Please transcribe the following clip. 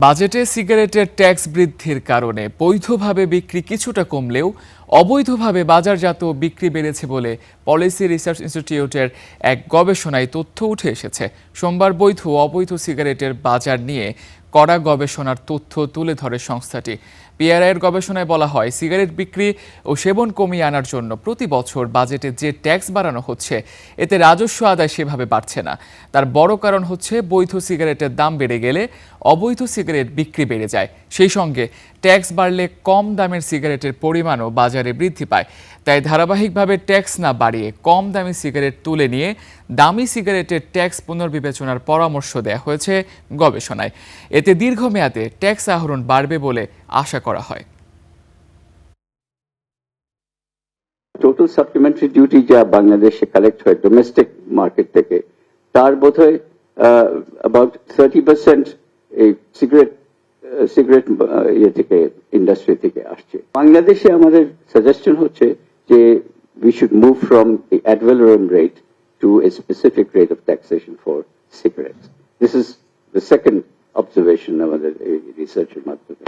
বাজেটে সিগারেটের ট্যাক্স বৃদ্ধির কারণে বৈধভাবে বিক্রি কিছুটা কমলেও অবৈধভাবে বাজারজাত বিক্রি বেড়েছে বলে পলিসি রিসার্চ ইনস্টিটিউটের এক গবেষণায় তথ্য উঠে এসেছে। সোমবার বৈধ ও অবৈধ সিগারেটের বাজার নিয়ে কড়া গবেষণার তথ্য তুলে ধরে সংস্থাটি। পিআরআইয়ের গবেষণায় বলা হয়, সিগারেট বিক্রি ও সেবন কমিয়ে আনার জন্য প্রতি বছর বাজেটে যে ট্যাক্স বাড়ানো হচ্ছে এতে রাজস্ব আদায় সেভাবে বাড়ছে না। তার বড় কারণ হচ্ছে বৈধ সিগারেটের দাম বেড়ে গেলে অবৈধ সিগারেট বিক্রি বেড়ে যায়। সেই সঙ্গে ট্যাক্স বাড়লে কম দামের সিগারেটের পরিমাণও বাজারে বৃদ্ধি পায়। তাই ধারাবাহিকভাবে ট্যাক্স না বাড়িয়ে কম দামি সিগারেট তুলে নিয়ে দামি সিগারেটের ট্যাক্স পুনর্বিবেচনার পরামর্শ দেওয়া হয়েছে গবেষণায়। এতে দীর্ঘমেয়াদে ট্যাক্স আহরণ বাড়বে বলে আশা করা হয়। টোটাল সাপ্লিমেন্টারি ডিউটি যা বাংলাদেশে কালেক্ট হয় ডোমেস্টিক মার্কেট থেকে, তার বোধহয় অ্যাবাউট 30% এই সিগারেট ইয়ে থেকে, ইন্ডাস্ট্রি থেকে আসছে। বাংলাদেশে আমাদের সাজেশন হচ্ছে যে we should move from the ad valorem rate to a specific rate of taxation for cigarettes. This is the second observation আমাদের এই রিসার্চের মাধ্যমে।